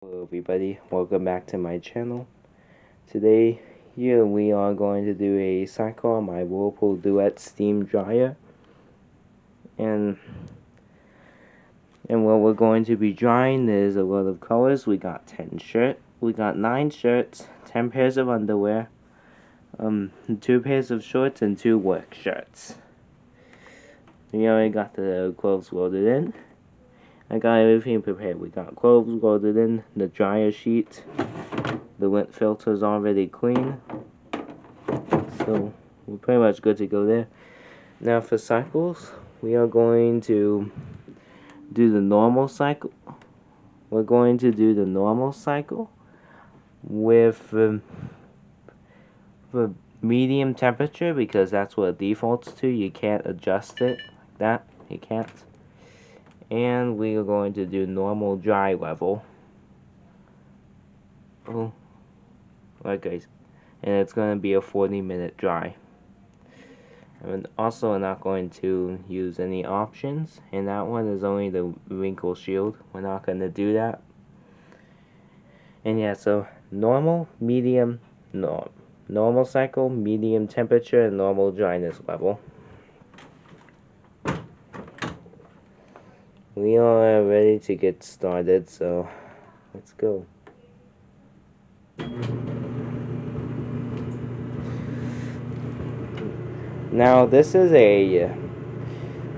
Hello everybody, welcome back to my channel. Today, here we are going to do a cycle on my Whirlpool Duet steam dryer. And what we're going to be drying is a lot of colors. We got 9 shirts, 10 pairs of underwear, 2 pairs of shorts, and 2 work shirts. We already got the clothes loaded in. I got everything prepared. We got clothes loaded in, the dryer sheet, the lint filter is already clean, so we're pretty much good to go there. Now for cycles, we are going to do the normal cycle. We're going to do the normal cycle with the medium temperature because that's what it defaults to. You can't adjust it like that. You can't. And we are going to do normal dry level. And it's going to be a 40-minute dry. And also, we're not going to use any options, and that one is only the wrinkle shield. We're not going to do that. And yeah, so normal, medium, normal cycle, medium temperature, and normal dryness level. We are ready to get started, so let's go. Now this is a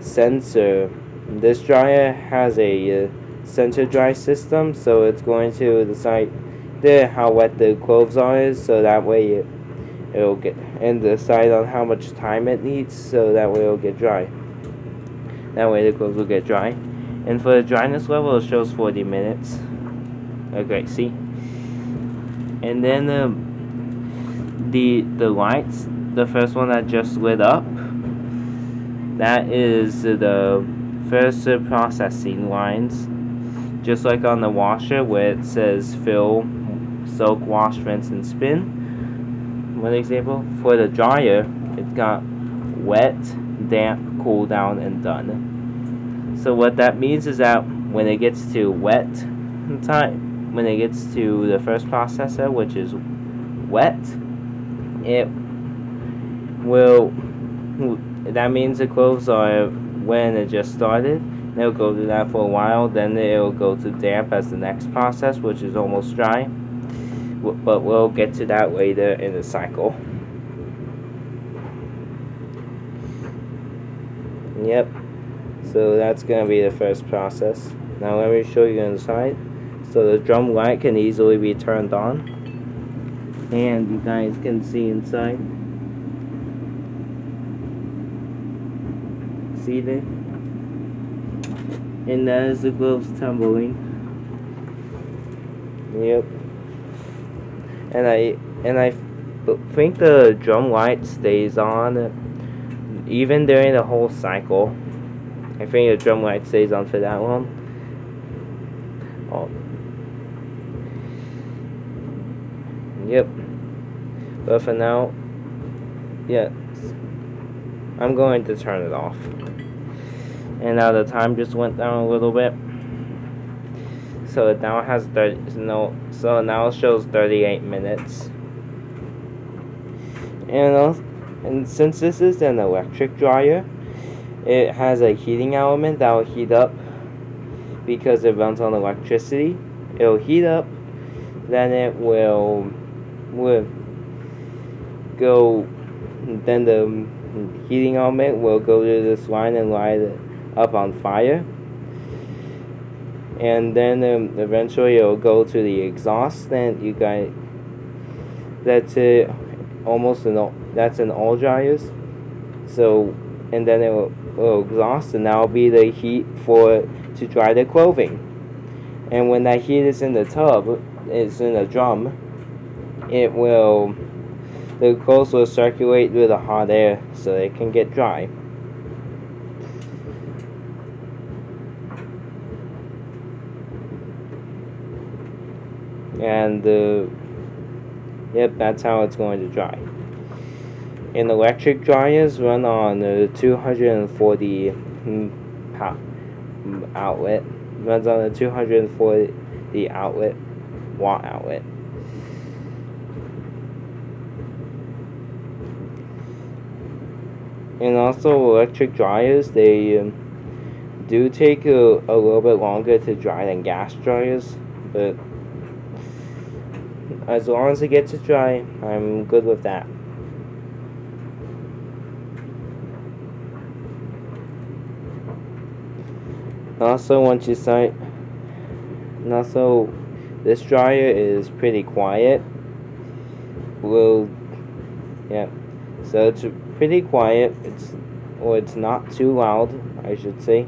sensor. This dryer has a sensor dry system, so it's going to decide how wet the clothes are, so that way it'll get and decide on how much time it needs, so that way it'll get dry. That way the clothes will get dry. And for the dryness level, it shows 40 minutes. Okay, see? And then the lights, the first one that just lit up, that is the first processing lines. Just like on the washer where it says fill, soak, wash, rinse, and spin. One example. For the dryer, it's got wet, damp, cool down, and done. So what that means is that when it gets to wet time, when it gets to the first processor, which is wet, it will, that means the clothes are when it just started. It'll go through that for a while, then it'll go to damp as the next process, which is almost dry. But we'll get to that later in the cycle. Yep. So that's going to be the first process. Now let me show you inside. So the drum light can easily be turned on. And you guys can see inside. See there? And that is the gloves tumbling. Yep. And I think the drum light stays on even during the whole cycle. I think the drum light stays on for that long. Oh. Yep. But for now, yeah, I'm going to turn it off. And now the time just went down a little bit. So it now has so now it shows 38 minutes. And since this is an electric dryer, it has a heating element that will heat up because it runs on electricity. It'll heat up, then it will go, then the heating element will go to this line and light it up on fire. And then eventually it'll go to the exhaust, and you guys, that's it, that's in all dryers. So, and then it will exhaust, and that will be the heat to dry the clothing. And when that heat is in the tub, it's in a drum, the clothes will circulate through the hot air so it can get dry. And yep, that's how it's going to dry. And electric dryers run on a 240 outlet. Runs on a 240 outlet. watt outlet. And also electric dryers, they do take a little bit longer to dry than gas dryers, but as long as it gets to dry, I'm good with that. Also, once you start, and also this dryer is pretty quiet. Yeah, so it's pretty quiet. It's not too loud, I should say.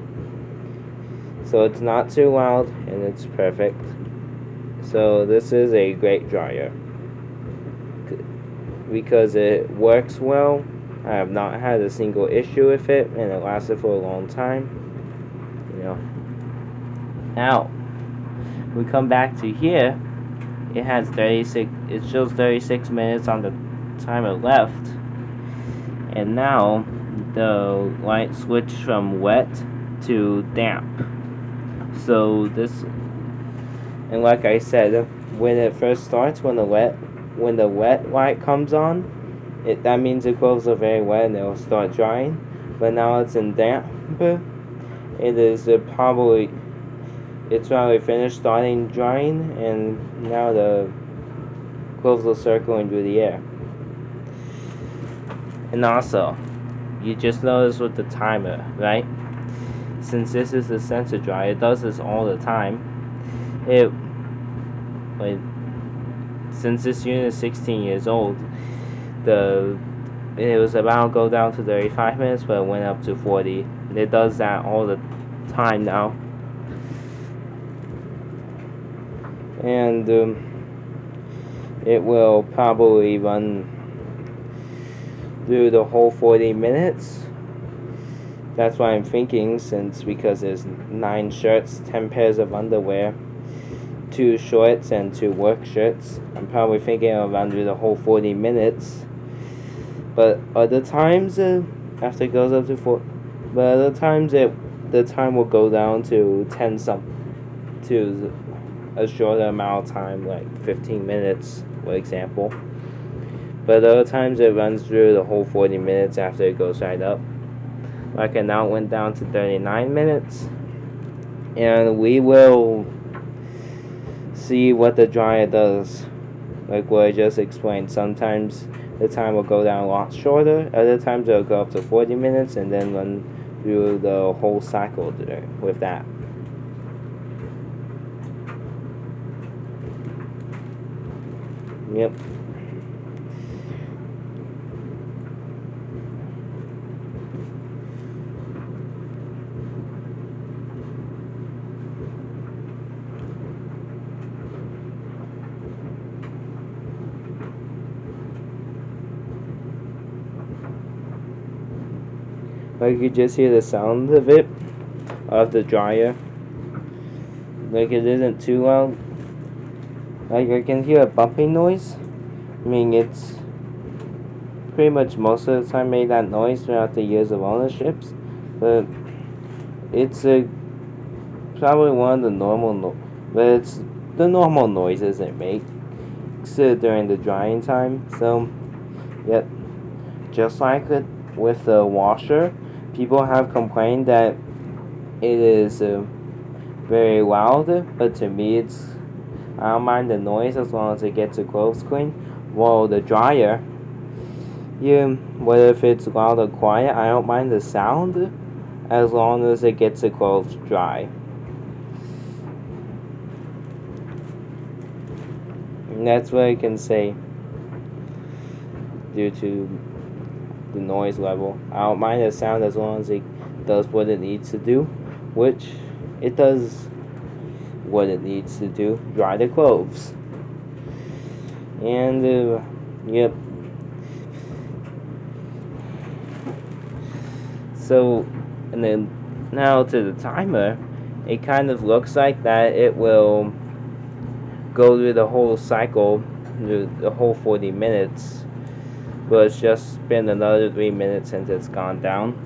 So it's not too loud, and it's perfect. So this is a great dryer because it works well. I have not had a single issue with it, and it lasted for a long time. Now we come back to here. It has 36. It shows 36 minutes on the timer left, and now the light switched from wet to damp. So this, and like I said, when it first starts, when the wet light comes on, that means the clothes are very wet and they'll start drying. But now it's in damp. It's probably finished starting drying, and now the clothes are circling through the air. And also, you just noticed with the timer, right? Since this is a sensor dryer, it does this all the time. Since this unit is 16 years old, it was about to go down to 35 minutes, but it went up to 40. It does that all the time now. And it will probably run through the whole 40 minutes. That's what I'm thinking, because there's 9 shirts, 10 pairs of underwear, 2 shorts, and 2 work shirts. I'm probably thinking it'll run through the whole 40 minutes. But other times, after it goes up to 4, but other times the time will go down to to a shorter amount of time, like 15 minutes, for example. But other times it runs through the whole 40 minutes after it goes right up. Like it now went down to 39 minutes. And we will see what the dryer does. Like what I just explained. Sometimes the time will go down a lot shorter. Other times it'll go up to 40 minutes and then run through the whole cycle with that. Yep. Like you just hear the sound of it, of the dryer. Like it isn't too loud. Like I can hear a bumping noise. I mean, it's pretty much most of the time made that noise throughout the years of ownerships, but it's probably one of the but it's the normal noises it makes during the drying time. So, yep, just like it with the washer, people have complained that it is very loud, but to me I don't mind the noise as long as it gets the clothes clean. While the dryer, whether if it's loud or quiet, I don't mind the sound as long as it gets the clothes dry. And that's what I can say due to the noise level. I don't mind the sound as long as it does what it needs to do, which it does what it needs to do, dry the clothes. And yep. So, and then now to the timer, it kind of looks like that it will go through the whole cycle, the whole 40 minutes, but it's just been another 3 minutes since it's gone down.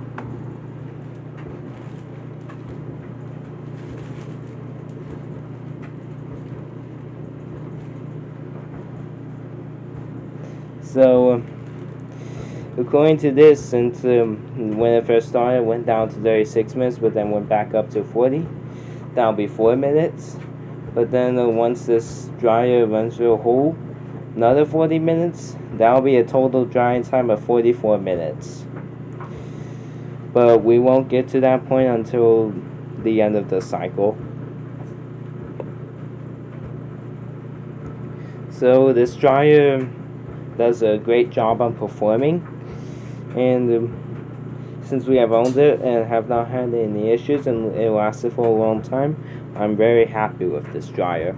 So according to this, since when it first started, it went down to 36 minutes, but then went back up to 40. That'll be 4 minutes. But then once this dryer runs through a hole, another 40 minutes. That'll be a total drying time of 44 minutes. But we won't get to that point until the end of the cycle. So this dryer does a great job on performing, and since we have owned it and have not had any issues and it lasted for a long time, I'm very happy with this dryer.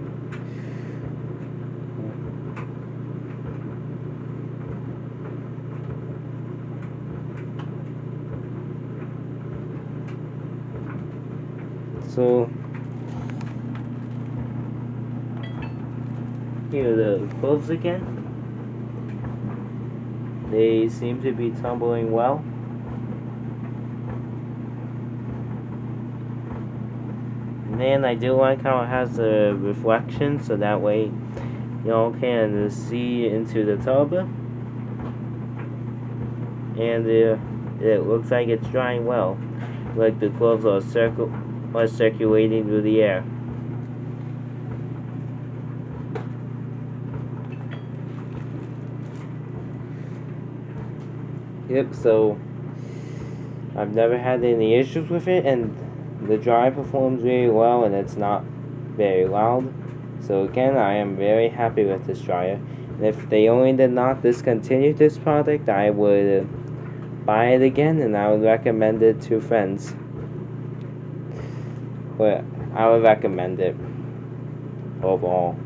So here are the clothes again. They seem to be tumbling well. And I do like how it has a reflection, so that way y'all can see into the tub. And it looks like it's drying well, like the clothes are circulating through the air. Yep, so I've never had any issues with it, and the dryer performs really well, and it's not very loud. So again, I am very happy with this dryer. And if they only did not discontinue this product, I would buy it again, and I would recommend it to friends. But I would recommend it overall.